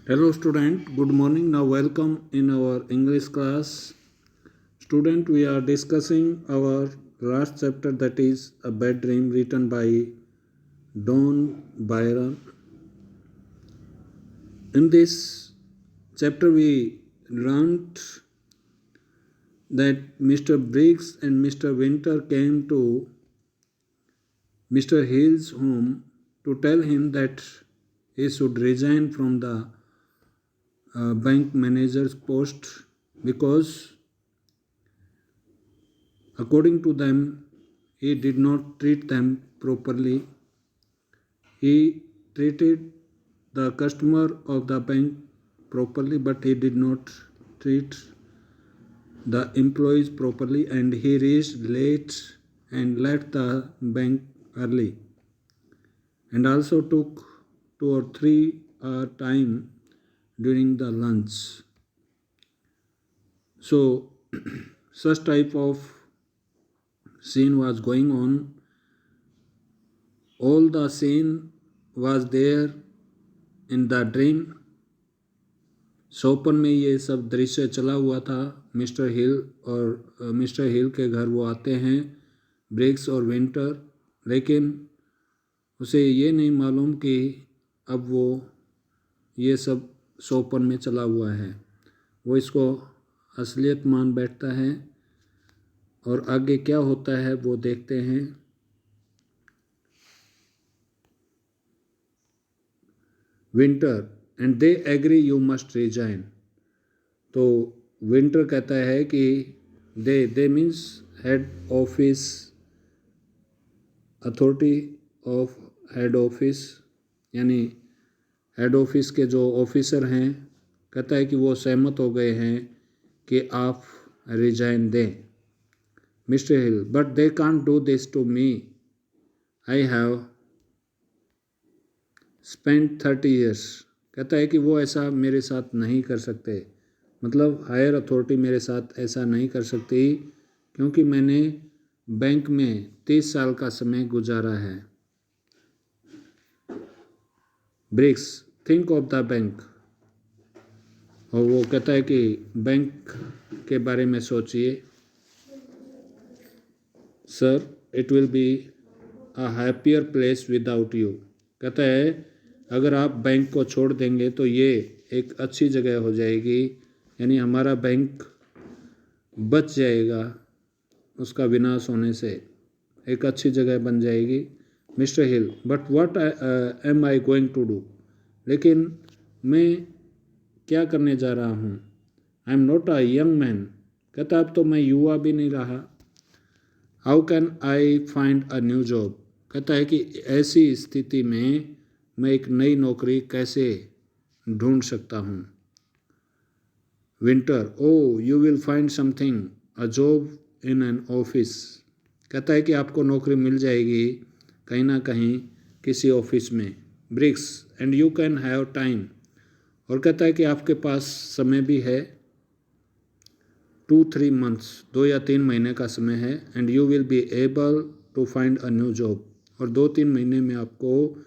Hello student, good morning. Now welcome in our English class. Student, we are discussing our last chapter, that is A Bad Dream, written by Don Byron. In this chapter we learnt that Mr. Briggs and Mr. Winter came to Mr. Hill's home to tell him that he should resign from the bank manager's post because according to them he did not treat them properly. He treated the customer of the bank properly, but he did not treat the employees properly, and he reached late and left the bank early, and also took 2 or 3 hour time during the lunch. So such type of scene was going on. All the scene was there in the dream. सपन में ये सब दृश्य चला हुआ था. Mister हिल और mister हिल के घर वो आते हैं, ब्रिग्स और विंटर, लेकिन उसे ये नहीं मालूम कि अब वो ये सब सपन में चला हुआ है. वो इसको असलियत मान बैठता है और आगे क्या होता है वो देखते हैं. Winter and they agree you must resign. तो विंटर कहता है कि they means head office, authority of head office, यानी हेड ऑफिस के जो ऑफिसर हैं, कहता है कि वो सहमत हो गए हैं कि आप रिजाइन दें. Mr Hill, but they can't do this to me, I have spent 30 years. कहता है कि वो ऐसा मेरे साथ नहीं कर सकते, मतलब हायर अथॉरिटी मेरे साथ ऐसा नहीं कर सकती क्योंकि मैंने बैंक में 30 साल का समय गुजारा है. Briggs, think of the bank. और वो कहता है कि बैंक के बारे में सोचिए. Sir, it will be a happier place without you. कहता है अगर आप बैंक को छोड़ देंगे तो ये एक अच्छी जगह हो जाएगी, यानी हमारा बैंक बच जाएगा उसका विनाश होने से, एक अच्छी जगह बन जाएगी. Mr Hill, but what am I going to do. लेकिन मैं क्या करने जा रहा हूँ. I am not a young man. कहता अब तो मैं युवा भी नहीं रहा. How can I find a new job. कहता है कि ऐसी स्थिति में मैं एक नई नौकरी कैसे ढूंढ सकता हूँ. Winter, oh you will find something, a job in an office. कहता है कि आपको नौकरी मिल जाएगी कहीं ना कहीं किसी ऑफिस में. Briggs, and you can have time. और कहता है कि आपके पास समय भी है, 2-3 months, 2 या 3 महीने का समय है. And you will be able to find a new job. और 2-3 महीने में आपको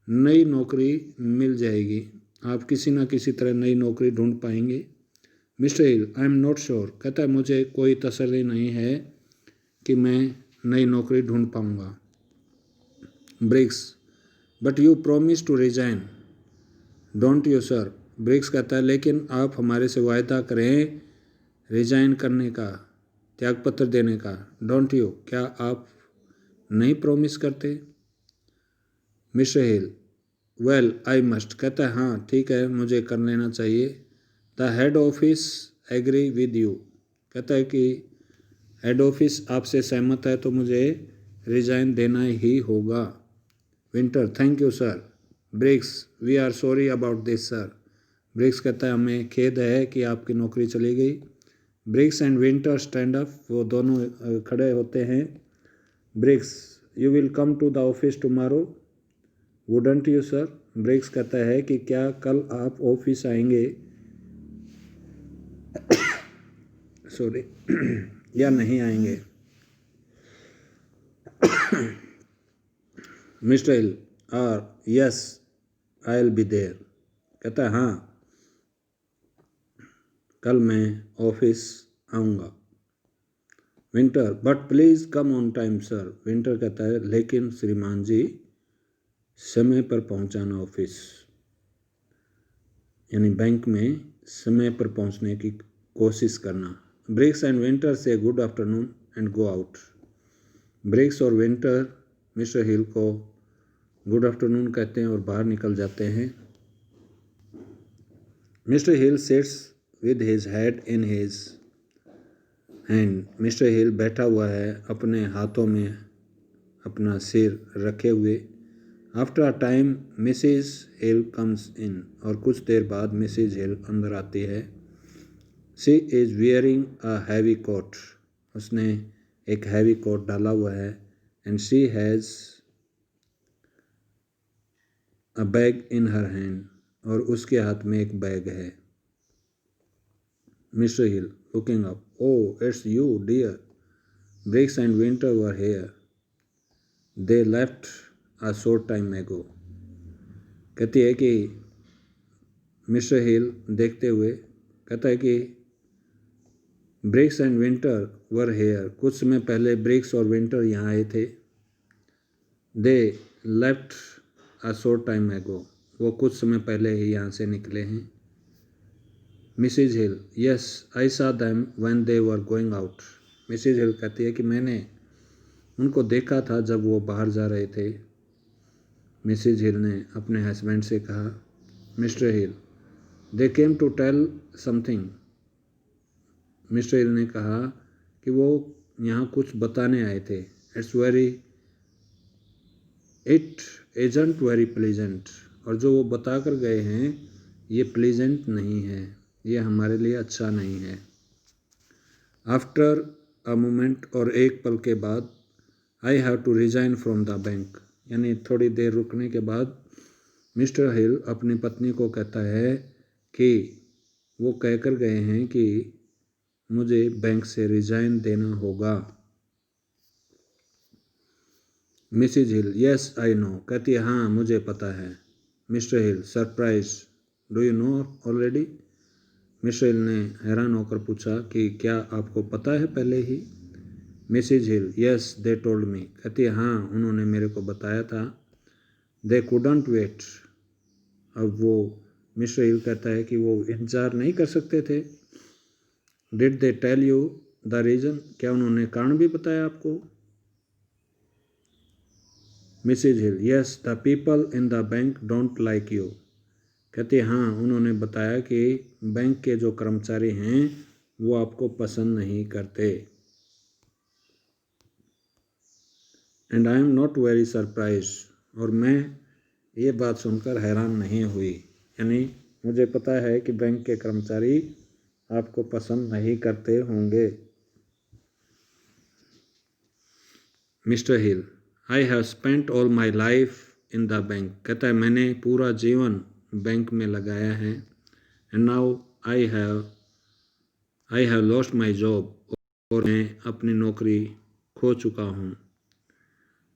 नई नौकरी मिल जाएगी, आप किसी ना किसी तरह नई नौकरी ढूंढ पाएंगे. Mister Hill, I am not sure. कहता है मुझे कोई तसल्ली नहीं है कि मैं नई नौकरी ढूंढ पाऊंगा. Briggs, but you promise to resign don't you sir. Briggs कहता है लेकिन आप हमारे से वायदा करें रिजाइन करने का, त्यागपत्र देने का. डोंट यू, क्या आप नहीं प्रॉमिस करते. Mr Hill, well I must. कहता है हाँ ठीक है, मुझे कर लेना चाहिए. The head office agree with you. कहता है कि हेड ऑफिस आपसे सहमत है तो मुझे रिजाइन देना ही होगा. Winter, thank you sir. Briggs, we are sorry about this sir. Briggs कहता है हमें खेद है कि आपकी नौकरी चली गई. Briggs and Winter stand up. वो दोनों खड़े होते हैं. Briggs, you will come to the office tomorrow wouldn't you sir. Briggs कहता है कि क्या कल आप ऑफिस आएंगे, सॉरी या नहीं आएंगे. Mr Hill, yes I will be there. कहता है हाँ कल मैं ऑफिस आऊँगा। Winter, but please come on time sir. Winter कहता है लेकिन श्रीमान जी समय पर पहुंचाना ऑफिस, यानी बैंक में समय पर पहुंचने की कोशिश करना। ब्रिग्स एंड विंटर से good afternoon and go out. Briggs और विंटर मिस्टर हिल को गुड आफ्टरनून कहते हैं और बाहर निकल जाते हैं। Mr Hill sits with his head in his hand. Mr Hill बैठा हुआ है अपने हाथों में अपना सिर रखे हुए। After a time Mrs Hill comes in. और कुछ देर बाद मिसेज हिल अंदर आती है। She is wearing a heavy coat. उसने एक हैवी कोट डाला हुआ है। And she has a bag in her hand. और उसके हाथ में एक बैग है। Mr Hill looking up, oh it's you dear, Briggs and Winter were here, they left a short time ago. कहती है कि मिस्टर हिल देखते हुए कहता है कि Briggs and Winter were here, कुछ समय पहले ब्रिग्स और विंटर यहाँ आए थे। They left a short time ago, वो कुछ समय पहले ही यहाँ से निकले हैं। Mrs Hill, yes I saw them when they were going out. Mrs Hill कहती है कि मैंने उनको देखा था जब वो बाहर जा रहे थे। मिसेज हिल ने अपने हस्बैंड से कहा, Mr Hill they came to tell something. Mr Hill ने कहा कि वो यहाँ कुछ बताने आए थे। It isn't very pleasant. और जो वो बता कर गए हैं ये प्लीजेंट नहीं है, ये हमारे लिए अच्छा नहीं है। आफ्टर अ मोमेंट, और एक पल के बाद, I have to resign from the bank. यानी थोड़ी देर रुकने के बाद मिस्टर हिल अपनी पत्नी को कहता है कि वो कहकर गए हैं कि मुझे बैंक से रिजाइन देना होगा। Mrs Hill, yes I know. कहती है हाँ मुझे पता है। Mr Hill, surprise, do you know already. Mr Hill ने हैरान होकर पूछा कि क्या आपको पता है पहले ही। Mrs Hill, yes they told me. कहती है हाँ उन्होंने मेरे को बताया था। They couldn't wait. अब वो मिस्टर हिल कहता है कि वो इंतज़ार नहीं कर सकते थे। Did they tell you the reason, क्या उन्होंने कारण भी बताया आपको। Mrs Hill, yes the people in the bank don't like you. कहते हाँ उन्होंने बताया कि बैंक के जो कर्मचारी हैं वो आपको पसंद नहीं करते। And I am not very surprise. और मैं ये बात सुनकर हैरान नहीं हुई, यानी मुझे पता है कि बैंक के कर्मचारी आपको पसंद नहीं करते होंगे। Mr Hill, I have spent all my life in the bank. कहता है मैंने पूरा जीवन बैंक में लगाया है। And now I have lost my job. और मैं अपनी नौकरी खो चुका हूँ।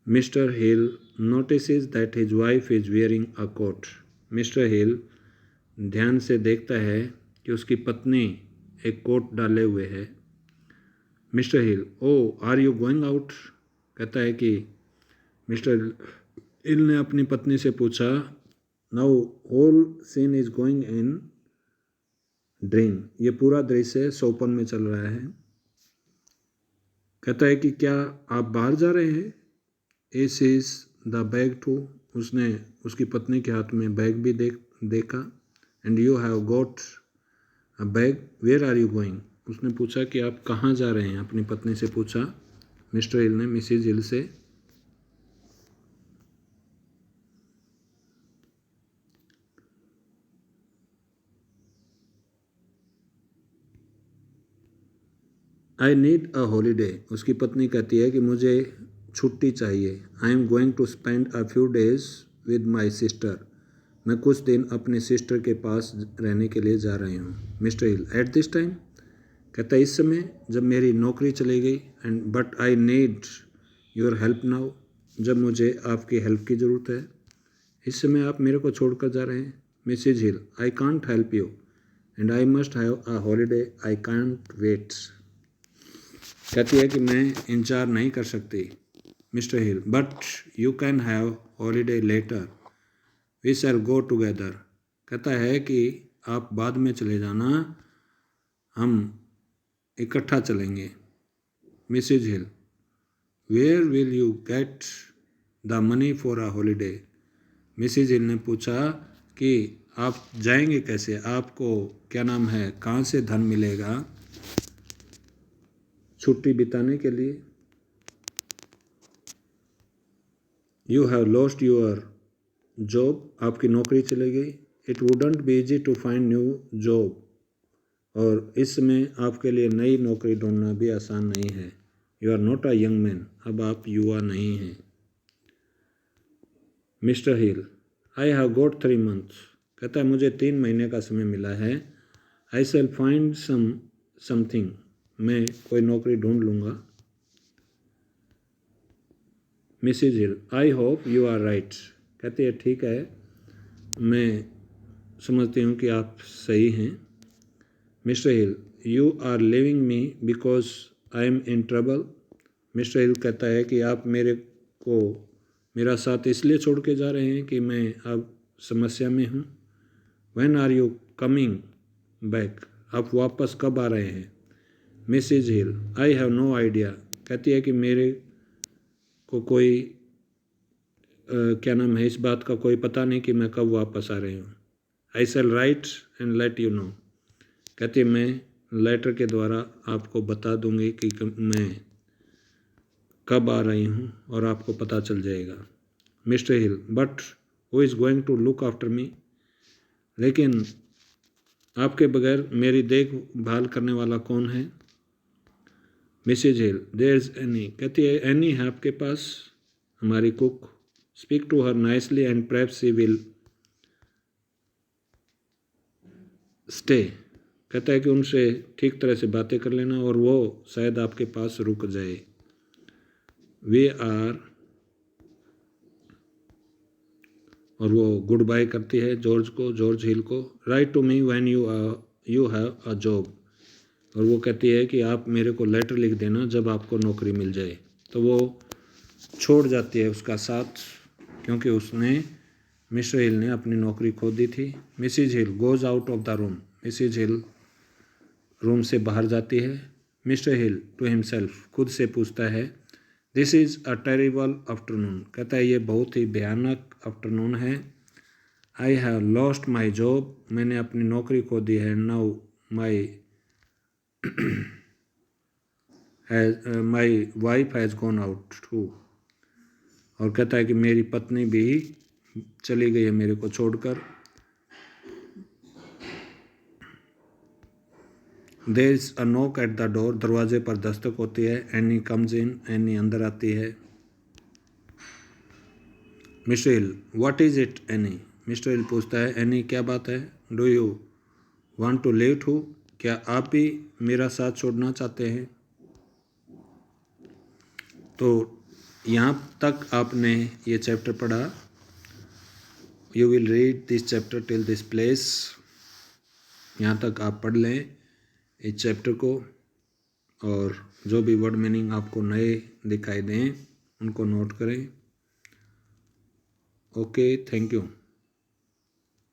Mr Hill notices that his wife is wearing a coat. Mr Hill ध्यान से देखता है कि उसकी पत्नी एक कोट डाले हुए है। Mr Hill, oh are you going out. कहता है कि मिस्टर हिल ने अपनी पत्नी से पूछा, now whole scene is going in dream. ये पूरा दृश्य स्वप्न में चल रहा है। कहता है कि क्या आप बाहर जा रहे हैं। इस इज द बैग टू। उसने उसकी पत्नी के हाथ में बैग भी देखा। And you have got a bag, where are you going. उसने पूछा कि आप कहाँ जा रहे हैं, अपनी पत्नी से पूछा मिस्टर हिल ने मिसेज हिल से। I need a holiday. उसकी पत्नी कहती है कि मुझे छुट्टी चाहिए। I am going to spend a few days with my sister. मैं कुछ दिन अपने सिस्टर के पास रहने के लिए जा रही हूँ। Mr hill, at this time. कहता है इस समय जब मेरी नौकरी चली गई। And but I need your help now. जब मुझे आपकी हेल्प की ज़रूरत है। इस समय आप मेरे को छोड़कर जा रहे हैं। Mrs Hill, I can't help you and I must have a holiday, I can't wait. कहती है कि मैं इंतजार नहीं कर सकती। Mister Hill, but you can have holiday letter, we shall go together. कहता है कि आप बाद में चले जाना, हम इकट्ठा चलेंगे। Mrs Hill, where will you get the money for a holiday. Mrs Hill ने पूछा कि आप जाएंगे कैसे, आपको क्या नाम है, कहाँ से धन मिलेगा छुट्टी बिताने के लिए। You have lost your job, आपकी नौकरी चली गई। It wouldn't be easy to find new job, और इस समय आपके लिए नई नौकरी ढूंढना भी आसान नहीं है। You are not a young man, अब आप युवा नहीं हैं। Mr Hill, I have got 3 months। कहता है मुझे 3 महीने का समय मिला है। आई शैल फाइंड समथिंग, मैं कोई नौकरी ढूंढ लूँगा। Mrs Hill, I hope you are right. कहती है ठीक है, मैं समझती हूँ कि आप सही हैं। Mr Hill, you are leaving me because I am in trouble. Mr Hill कहता है कि आप मेरा साथ इसलिए छोड़ के जा रहे हैं कि मैं अब समस्या में हूँ। When are you coming back, आप वापस कब आ रहे हैं। Mrs Hill, I have no idea. कहती है कि मेरे को कोई क्या नाम है, इस बात का कोई पता नहीं कि मैं कब वापस आ रही हूँ। I shall write and let you know. कहती है मैं लेटर के द्वारा आपको बता दूंगी कि मैं कब आ रही हूँ और आपको पता चल जाएगा। Mr Hill, but who is going to look after me. लेकिन आपके बगैर मेरी देखभाल करने वाला कौन है। Mrs Hill, there is Annie. कहती है एनी है आपके पास, हमारी cook. Speak to her nicely and perhaps she will stay. कहता है कि उनसे ठीक तरह से बातें कर लेना और वो शायद आपके पास रुक जाए। वी आर, और वो गुड बाय करती है जॉर्ज हिल को। Write to me when you have a job. और वो कहती है कि आप मेरे को लेटर लिख देना जब आपको नौकरी मिल जाए। तो वो छोड़ जाती है उसका साथ, क्योंकि उसने मिस्टर हिल ने अपनी नौकरी खो दी थी। Mrs Hill goes out of the room. Mrs Hill room से बाहर जाती है। मिस्टर हिल टू हिमसेल्फ, खुद से पूछता है, this is a terrible afternoon. कहता है ये बहुत ही भयानक आफ्टरनून है। I have lost my job, मैंने अपनी नौकरी खो दी है। Now my wife has gone out too. और कहता है कि मेरी पत्नी भी चली गई है मेरे को छोड़कर। There is a knock at the door, दरवाजे पर दस्तक होती है। एनी कम्स इन, एनी अंदर आती है। Mr Hill, what is it Annie. Mr Hill पूछता है एनी क्या बात है। Do you want to leave too, क्या आप भी मेरा साथ छोड़ना चाहते हैं। तो यहाँ तक आपने ये चैप्टर पढ़ा। You will read this chapter till this place. यहाँ तक आप पढ़ लें इस चैप्टर को, और जो भी वर्ड मीनिंग आपको नए दिखाई दें उनको नोट करें। Okay, thank you.